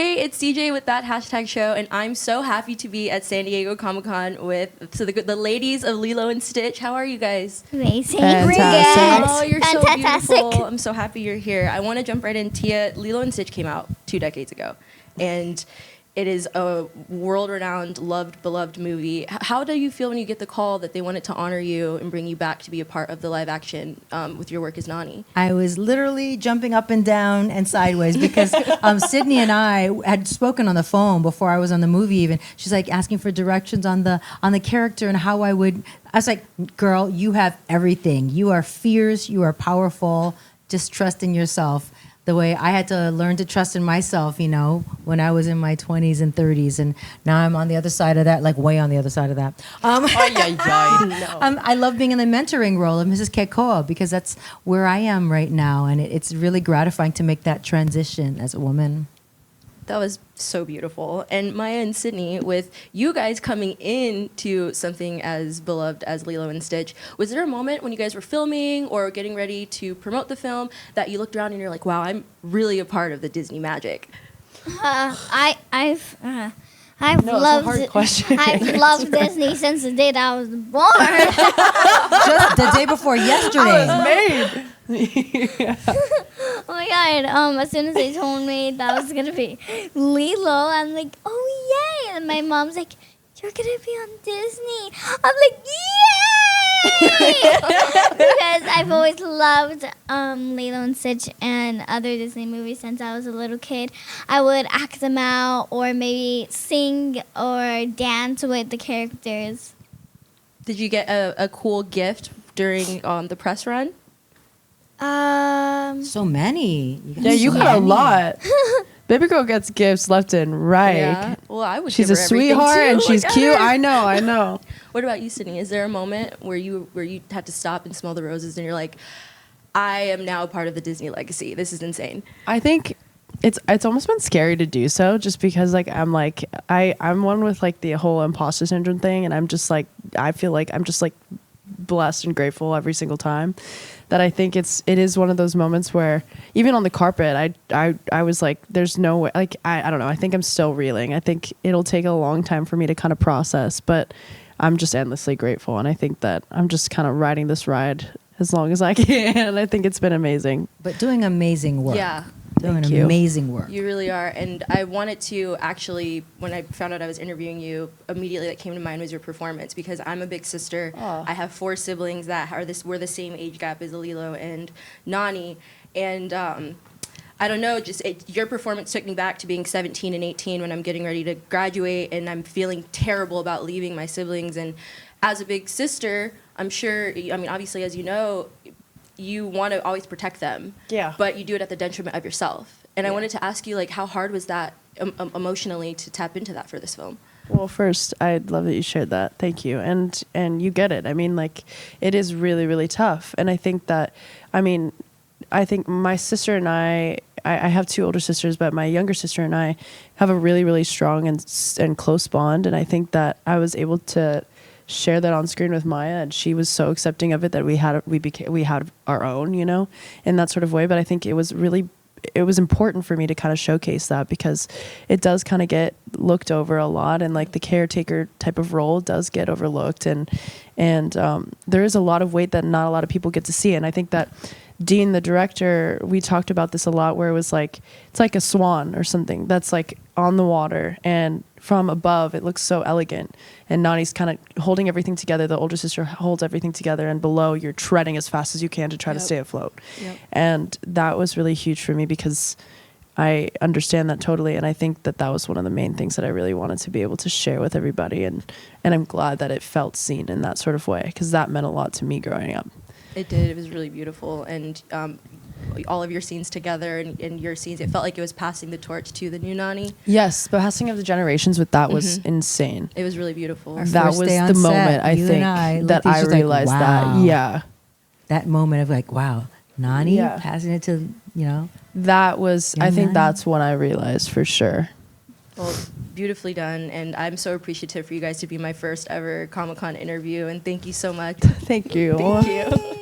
Hey, it's CJ with That Hashtag Show, and I'm so happy to be at San Diego Comic-Con with the ladies of Lilo and Stitch. How are you guys? Amazing. Fantastic. Oh, you're so Fantastic. beautiful. I'm so happy you're here. I want to jump right in. Tia, Lilo and Stitch came out 2 decades ago, and it is a world-renowned, loved, beloved movie. How do you feel when you get the call that they wanted to honor you and bring you back to be a part of the live action with your work as Nani? I was literally jumping up and down and sideways because Sydney and I had spoken on the phone before I was on the movie even. She's like asking for directions on the character and how I would. I was like, girl, you have everything. You are fierce. You are powerful. Just trust in yourself. The way I had to learn to trust in myself, when I was in my 20s and 30s. And now I'm on the other side of that, like way on the other side of that. I love being in the mentoring role of Mrs. Kekoa because that's where I am right now. And it's really gratifying to make that transition as a woman. That was so beautiful. And Maya and Sydney, with you guys coming into something as beloved as Lilo and Stitch, was there a moment when you guys were filming or getting ready to promote the film that you looked around and you're like, wow, I'm really a part of the Disney magic? I've It's a hard question. I've loved Disney since the day that I was born. Just the day before yesterday. Made. Oh my god! As soon as they told me that was gonna be Lilo, I'm like, oh yay! And my mom's like, you're gonna be on Disney. I'm like, yay! Because I've always loved Lilo and Stitch and other Disney movies since I was a little kid. I would act them out or maybe sing or dance with the characters. Did you get a cool gift during the press run? So many. You got a lot. Baby girl gets gifts left and right. Yeah. Well, I would. She's give a her everything, sweetheart too. and she's Look at cute. her. I know. What about you, Sydney? Is there a moment where you had to stop and smell the roses and you're like, I am now a part of the Disney legacy. This is insane. I think it's almost been scary to do so, just because I'm one with like the whole imposter syndrome thing, and I'm just like, I feel like I'm just like blessed and grateful every single time. That I think it is one of those moments where even on the carpet, I was like, there's no way, like, I don't know. I think I'm still reeling. I think it'll take a long time for me to kind of process, but I'm just endlessly grateful. And I think that I'm just kind of riding this ride as long as I can. And I think it's been amazing. But doing amazing work. Yeah. Doing Thank you. amazing work. You really are. And I wanted to actually, when I found out I was interviewing you, immediately that came to mind was your performance, because I'm a big sister. Aw. I have 4 siblings that we're the same age gap as Lilo and Nani. And I don't know, your performance took me back to being 17 and 18 when I'm getting ready to graduate, and I'm feeling terrible about leaving my siblings. And as a big sister, I'm sure, obviously, as you know, you want to always protect them. Yeah. But you do it at the detriment of yourself. And I Yeah. wanted to ask you, like, how hard was that emotionally to tap into that for this film? Well, first, I'd love that you shared that. Thank you. And you get it. I mean, like, it is really, really tough. And I think that, I think my sister and I have 2 older sisters, but my younger sister and I have a really, really strong and close bond. And I think that I was able to share that on screen with Maya, and she was so accepting of it that we had our own, in that sort of way. But I think it was important for me to kind of showcase that, because it does kind of get looked over a lot, and like the caretaker type of role does get overlooked, and there is a lot of weight that not a lot of people get to see. And I think that Dean, the director, we talked about this a lot, where it was like, it's like a swan or something that's like on the water, and from above it looks so elegant, and Nani's kind of holding everything together. The older sister holds everything together, and below you're treading as fast as you can to try to stay afloat. Yep. And that was really huge for me, because I understand that totally, and I think that was one of the main things that I really wanted to be able to share with everybody, and I'm glad that it felt seen in that sort of way, because that meant a lot to me growing up. It did. It was really beautiful. And all of your scenes together and your scenes, it felt like it was passing the torch to the new Nani. Yes, the passing of the generations with that was insane. It was really beautiful. That first was day on the set, moment, I you think, and I that looked at I each other like, realized wow. that. Yeah. That moment of like, wow, Nani Yeah. passing it to, That was, I Young think Nani? that's when I realized for sure. Well, beautifully done. And I'm so appreciative for you guys to be my first ever Comic-Con interview. And thank you so much. Thank you. Thank you.